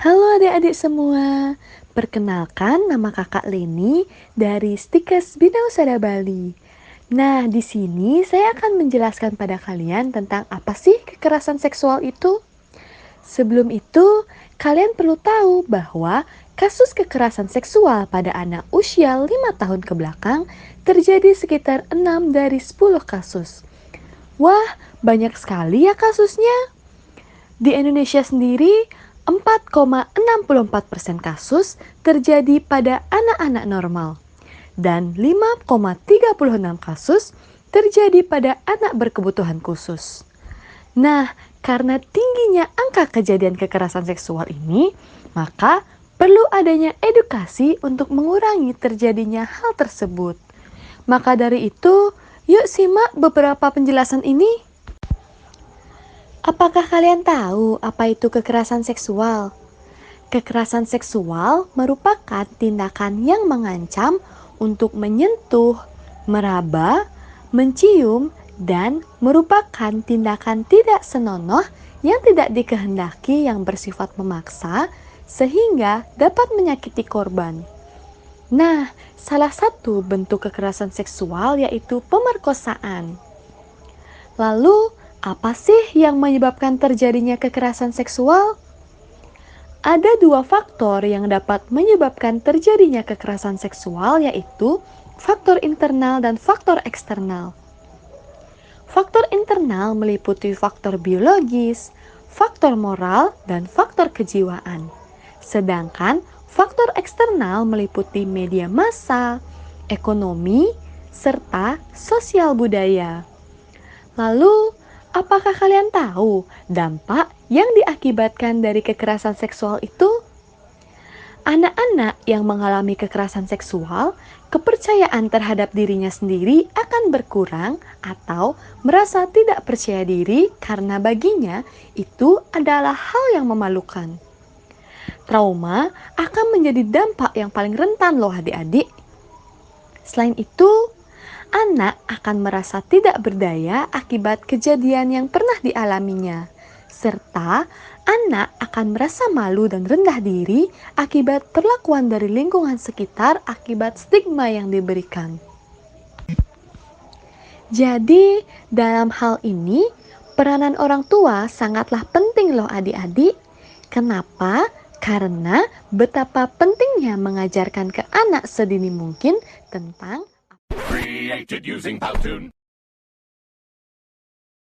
Halo adik-adik semua, perkenalkan nama kakak Leni dari Stikes Bina Usada Bali. Nah, di sini saya akan menjelaskan pada kalian tentang apa sih kekerasan seksual itu. Sebelum itu, kalian perlu tahu bahwa kasus kekerasan seksual pada anak usia 5 tahun ke belakang terjadi sekitar 6 dari 10 kasus. Wah, banyak sekali ya kasusnya. Di Indonesia sendiri, 4,64% kasus terjadi pada anak-anak normal dan 5,36 kasus terjadi pada anak berkebutuhan khusus. Nah, karena tingginya angka kejadian kekerasan seksual ini, maka perlu adanya edukasi untuk mengurangi terjadinya hal tersebut. Maka dari itu, yuk simak beberapa penjelasan ini. Apakah kalian tahu apa itu kekerasan seksual? Kekerasan seksual merupakan tindakan yang mengancam untuk menyentuh, meraba, mencium, dan merupakan tindakan tidak senonoh yang tidak dikehendaki yang bersifat memaksa sehingga dapat menyakiti korban. Nah, salah satu bentuk kekerasan seksual yaitu pemerkosaan. Lalu, apa sih yang menyebabkan terjadinya kekerasan seksual? Ada dua faktor yang dapat menyebabkan terjadinya kekerasan seksual, yaitu faktor internal dan faktor eksternal. Faktor internal meliputi faktor biologis, faktor moral, dan faktor kejiwaan. Sedangkan faktor eksternal meliputi media massa, ekonomi, serta sosial budaya. Lalu, apakah kalian tahu dampak yang diakibatkan dari kekerasan seksual itu? Anak-anak yang mengalami kekerasan seksual, kepercayaan terhadap dirinya sendiri akan berkurang atau merasa tidak percaya diri karena baginya itu adalah hal yang memalukan. Trauma akan menjadi dampak yang paling rentan loh adik-adik. Selain itu, anak akan merasa tidak berdaya akibat kejadian yang pernah dialaminya, serta anak akan merasa malu dan rendah diri akibat perlakuan dari lingkungan sekitar akibat stigma yang diberikan. Jadi, dalam hal ini, peranan orang tua sangatlah penting loh adik-adik. Kenapa? Karena betapa pentingnya mengajarkan ke anak sedini mungkin tentang Created using Powtoon.